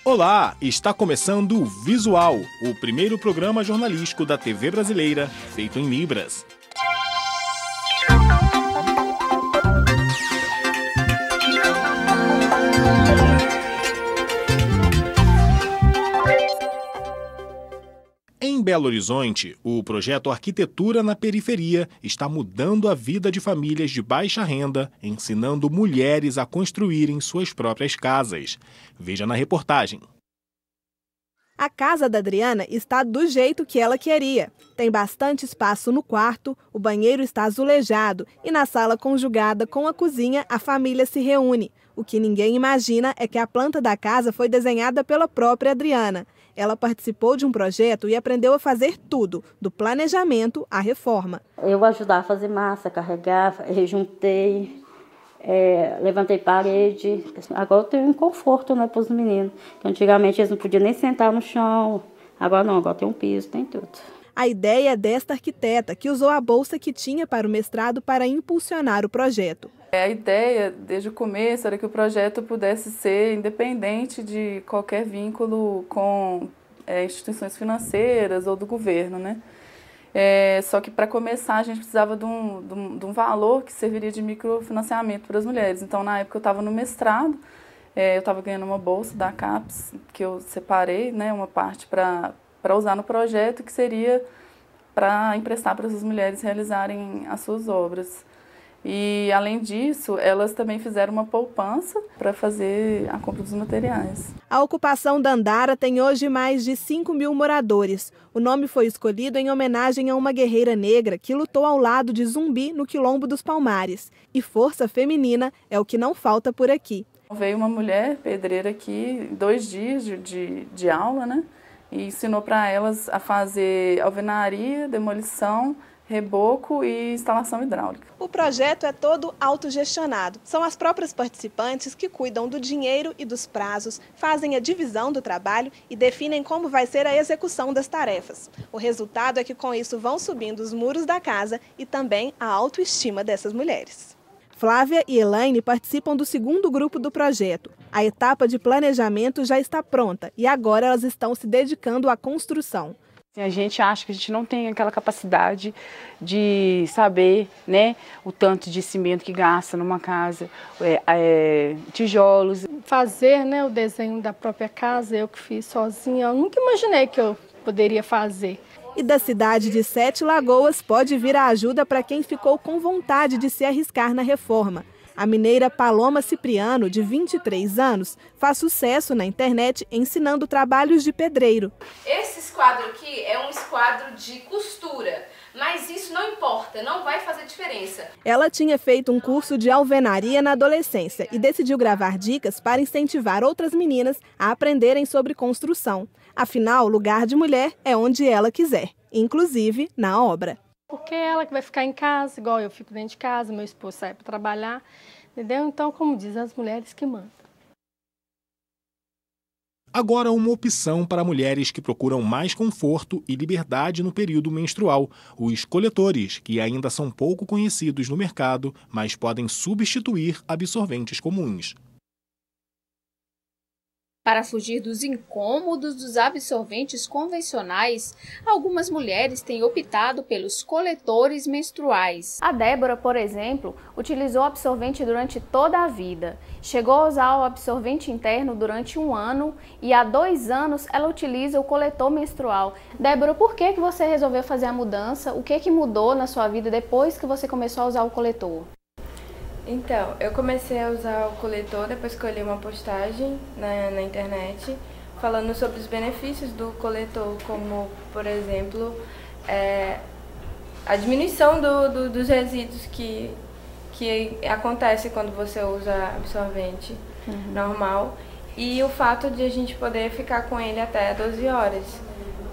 Olá, está começando o Visual, o primeiro programa jornalístico da TV brasileira, feito em Libras. Em Belo Horizonte, o projeto Arquitetura na Periferia está mudando a vida de famílias de baixa renda, ensinando mulheres a construírem suas próprias casas. Veja na reportagem. A casa da Adriana está do jeito que ela queria. Tem bastante espaço no quarto, o banheiro está azulejado e na sala conjugada com a cozinha a família se reúne. O que ninguém imagina é que a planta da casa foi desenhada pela própria Adriana. Ela participou de um projeto e aprendeu a fazer tudo, do planejamento à reforma. Eu ajudava a fazer massa, carregar, rejuntei, levantei parede. Agora eu tenho um conforto, né, para os meninos. Antigamente eles não podiam nem sentar no chão. Agora não, agora tem um piso, tem tudo. A ideia é desta arquiteta, que usou a bolsa que tinha para o mestrado para impulsionar o projeto. A ideia, desde o começo, era que o projeto pudesse ser independente de qualquer vínculo com instituições financeiras ou do governo, né? Só que, para começar, a gente precisava de um valor que serviria de microfinanciamento para as mulheres. Então, na época, eu estava no mestrado, eu estava ganhando uma bolsa da CAPES, que eu separei, né, uma parte para usar no projeto, que seria para emprestar para essas mulheres realizarem as suas obras. E, além disso, elas também fizeram uma poupança para fazer a compra dos materiais. A ocupação da Andara tem hoje mais de 5.000 moradores. O nome foi escolhido em homenagem a uma guerreira negra que lutou ao lado de Zumbi no Quilombo dos Palmares. E força feminina é o que não falta por aqui. Veio uma mulher pedreira aqui, 2 dias de aula, né? E ensinou para elas a fazer alvenaria, demolição, reboco e instalação hidráulica. O projeto é todo autogestionado. São as próprias participantes que cuidam do dinheiro e dos prazos, fazem a divisão do trabalho e definem como vai ser a execução das tarefas. O resultado é que com isso vão subindo os muros da casa e também a autoestima dessas mulheres. Flávia e Elaine participam do segundo grupo do projeto. A etapa de planejamento já está pronta e agora elas estão se dedicando à construção. A gente acha que a gente não tem aquela capacidade de saber, né, o tanto de cimento que gasta numa casa, tijolos. Fazer, né, o desenho da própria casa, eu que fiz sozinha, eu nunca imaginei que eu poderia fazer. E da cidade de Sete Lagoas pode vir a ajuda para quem ficou com vontade de se arriscar na reforma. A mineira Paloma Cipriano, de 23 anos, faz sucesso na internet ensinando trabalhos de pedreiro. Esse esquadro aqui é um esquadro de costura, mas isso não importa, não vai fazer diferença. Ela tinha feito um curso de alvenaria na adolescência e decidiu gravar dicas para incentivar outras meninas a aprenderem sobre construção. Afinal, lugar de mulher é onde ela quiser, inclusive na obra. Porque é ela que vai ficar em casa, igual eu fico dentro de casa, meu esposo sai para trabalhar, entendeu? Então, como diz, as mulheres que mandam. Agora uma opção para mulheres que procuram mais conforto e liberdade no período menstrual, os coletores, que ainda são pouco conhecidos no mercado, mas podem substituir absorventes comuns. Para fugir dos incômodos dos absorventes convencionais, algumas mulheres têm optado pelos coletores menstruais. A Débora, por exemplo, utilizou o absorvente durante toda a vida. Chegou a usar o absorvente interno durante 1 ano e há 2 anos ela utiliza o coletor menstrual. Débora, por que você resolveu fazer a mudança? O que mudou na sua vida depois que você começou a usar o coletor? Então, eu comecei a usar o coletor depois que eu li uma postagem na internet falando sobre os benefícios do coletor, como, por exemplo, a diminuição dos resíduos que acontece quando você usa absorvente normal e o fato de a gente poder ficar com ele até 12 horas.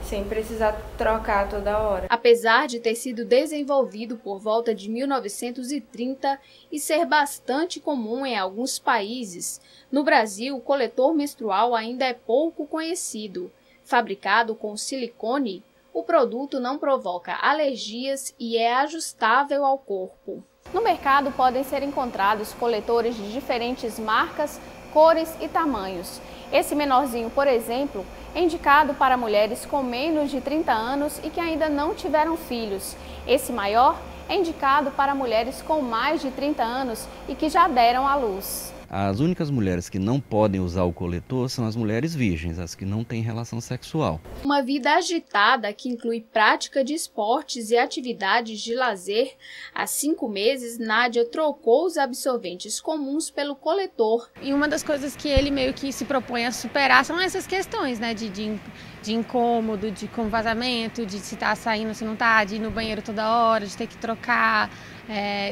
Sem precisar trocar toda hora. Apesar de ter sido desenvolvido por volta de 1930 e ser bastante comum em alguns países, no Brasil o coletor menstrual ainda é pouco conhecido. Fabricado com silicone, o produto não provoca alergias e é ajustável ao corpo. No mercado podem ser encontrados coletores de diferentes marcas, cores e tamanhos. Esse menorzinho, por exemplo, é indicado para mulheres com menos de 30 anos e que ainda não tiveram filhos. Esse maior é indicado para mulheres com mais de 30 anos e que já deram à luz. As únicas mulheres que não podem usar o coletor são as mulheres virgens, as que não têm relação sexual. Uma vida agitada que inclui prática de esportes e atividades de lazer. Há 5 meses, Nádia trocou os absorventes comuns pelo coletor. E uma das coisas que ele meio que se propõe a superar são essas questões, né, de incômodo, de com vazamento, de se tá saindo, se não tá, de ir no banheiro toda hora, de ter que trocar,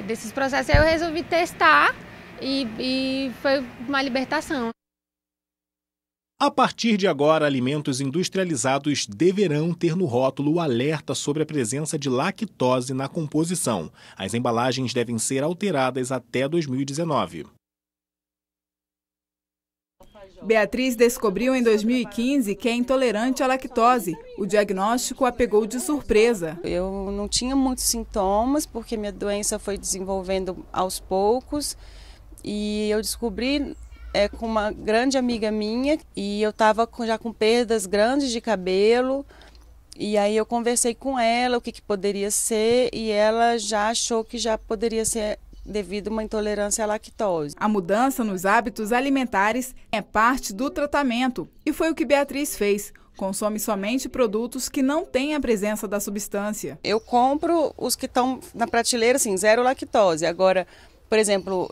desses processos. Aí eu resolvi testar. E foi uma libertação. A partir de agora, alimentos industrializados deverão ter no rótulo o alerta sobre a presença de lactose na composição. As embalagens devem ser alteradas até 2019. Beatriz descobriu em 2015 que é intolerante à lactose. O diagnóstico a pegou de surpresa. Eu não tinha muitos sintomas porque minha doença foi desenvolvendo aos poucos. E eu descobri com uma grande amiga minha e eu estava já com perdas grandes de cabelo. E aí eu conversei com ela o que poderia ser e ela já achou que já poderia ser devido a uma intolerância à lactose. A mudança nos hábitos alimentares é parte do tratamento e foi o que Beatriz fez. Consome somente produtos que não têm a presença da substância. Eu compro os que estão na prateleira, assim, 0 lactose. Agora, por exemplo,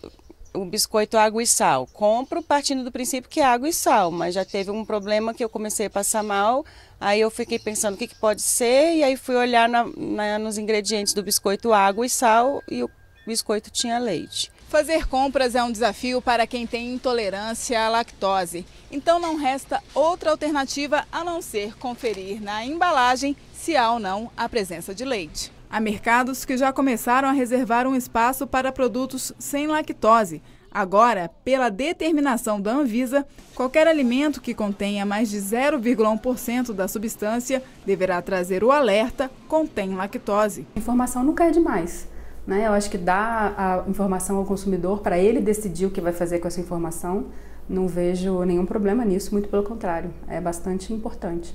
o biscoito água e sal. Compro partindo do princípio que é água e sal, mas já teve um problema que eu comecei a passar mal, aí eu fiquei pensando o que pode ser, e aí fui olhar nos ingredientes do biscoito água e sal e o biscoito tinha leite. Fazer compras é um desafio para quem tem intolerância à lactose. Então não resta outra alternativa a não ser conferir na embalagem se há ou não a presença de leite. Há mercados que já começaram a reservar um espaço para produtos sem lactose. Agora, pela determinação da Anvisa, qualquer alimento que contenha mais de 0,1% da substância deverá trazer o alerta "contém lactose". A informação nunca é demais, né? Eu acho que dá a informação ao consumidor para ele decidir o que vai fazer com essa informação. Não vejo nenhum problema nisso, muito pelo contrário, é bastante importante.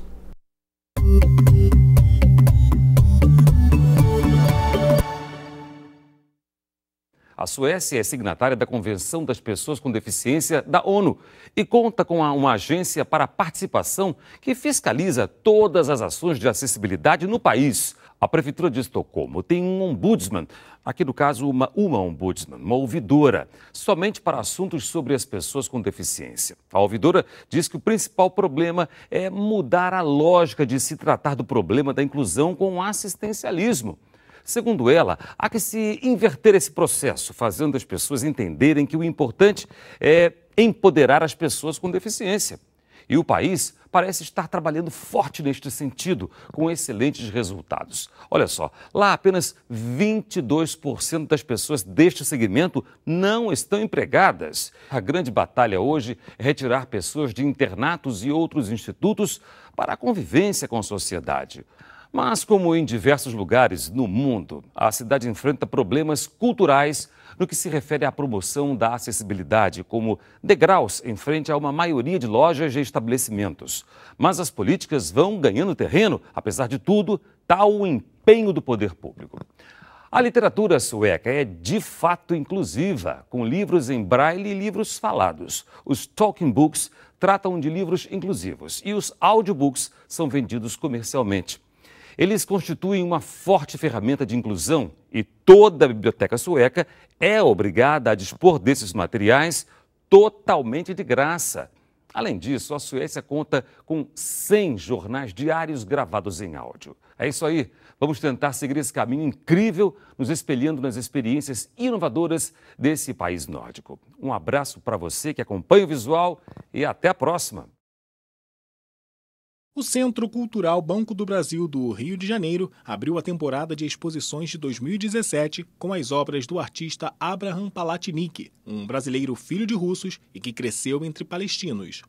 A Suécia é signatária da Convenção das Pessoas com Deficiência da ONU e conta com uma agência para a participação que fiscaliza todas as ações de acessibilidade no país. A Prefeitura de Estocolmo tem um ombudsman, aqui no caso uma ombudsman, uma ouvidora, somente para assuntos sobre as pessoas com deficiência. A ouvidora diz que o principal problema é mudar a lógica de se tratar do problema da inclusão com o assistencialismo. Segundo ela, há que se inverter esse processo, fazendo as pessoas entenderem que o importante é empoderar as pessoas com deficiência. E o país parece estar trabalhando forte neste sentido, com excelentes resultados. Olha só, lá apenas 22% das pessoas deste segmento não estão empregadas. A grande batalha hoje é retirar pessoas de internatos e outros institutos para a convivência com a sociedade. Mas, como em diversos lugares no mundo, a cidade enfrenta problemas culturais no que se refere à promoção da acessibilidade, como degraus em frente a uma maioria de lojas e estabelecimentos. Mas as políticas vão ganhando terreno, apesar de tudo, tal o empenho do poder público. A literatura sueca é de fato inclusiva, com livros em braille e livros falados. Os talking books tratam de livros inclusivos e os audiobooks são vendidos comercialmente. Eles constituem uma forte ferramenta de inclusão e toda a biblioteca sueca é obrigada a dispor desses materiais totalmente de graça. Além disso, a Suécia conta com 100 jornais diários gravados em áudio. É isso aí, vamos tentar seguir esse caminho incrível, nos espelhando nas experiências inovadoras desse país nórdico. Um abraço para você que acompanha o Visual e até a próxima! O Centro Cultural Banco do Brasil do Rio de Janeiro abriu a temporada de exposições de 2017 com as obras do artista Abraham Palatnik, um brasileiro filho de russos e que cresceu entre palestinos.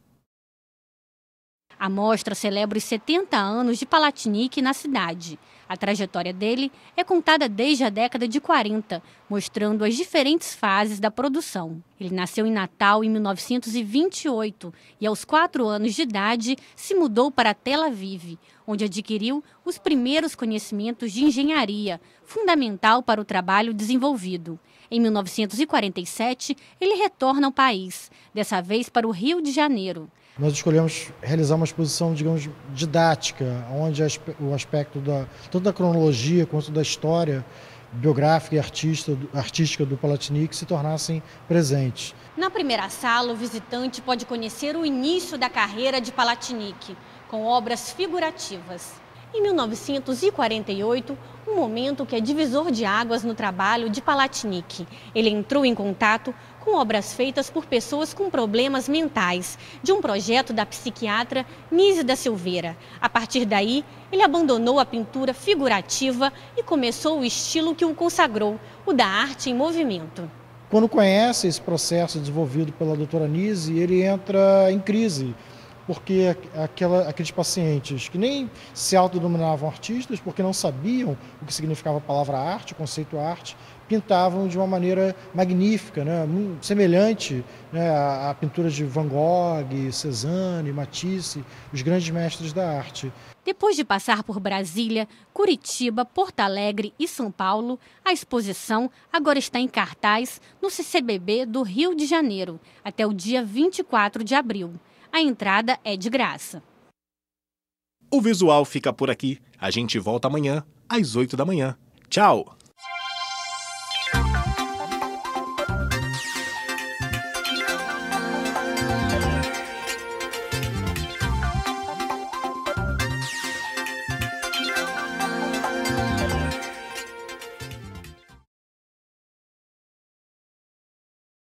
A mostra celebra os 70 anos de Palatinic na cidade. A trajetória dele é contada desde a década de 40, mostrando as diferentes fases da produção. Ele nasceu em Natal em 1928 e, aos 4 anos de idade, se mudou para Tel Aviv, onde adquiriu os primeiros conhecimentos de engenharia, fundamental para o trabalho desenvolvido. Em 1947, ele retorna ao país, dessa vez para o Rio de Janeiro. Nós escolhemos realizar uma exposição, digamos, didática, onde o aspecto tanto da cronologia quanto da história biográfica e artística do Palatinic se tornassem presentes. Na primeira sala, o visitante pode conhecer o início da carreira de Palatinic, com obras figurativas. Em 1948, um momento que é divisor de águas no trabalho de Palatinic. Ele entrou em contato com obras feitas por pessoas com problemas mentais, de um projeto da psiquiatra Nise da Silveira. A partir daí, ele abandonou a pintura figurativa e começou o estilo que o consagrou, o da arte em movimento. Quando conhece esse processo desenvolvido pela doutora Nise, ele entra em crise, porque aqueles pacientes que nem se autodenominavam artistas, porque não sabiam o que significava a palavra arte, o conceito arte, pintavam de uma maneira magnífica, né? Semelhante, né, à pintura de Van Gogh, Cézanne, Matisse, os grandes mestres da arte. Depois de passar por Brasília, Curitiba, Porto Alegre e São Paulo, a exposição agora está em cartaz no CCBB do Rio de Janeiro, até o dia 24 de abril. A entrada é de graça. O Visual fica por aqui. A gente volta amanhã, às 8 da manhã. Tchau!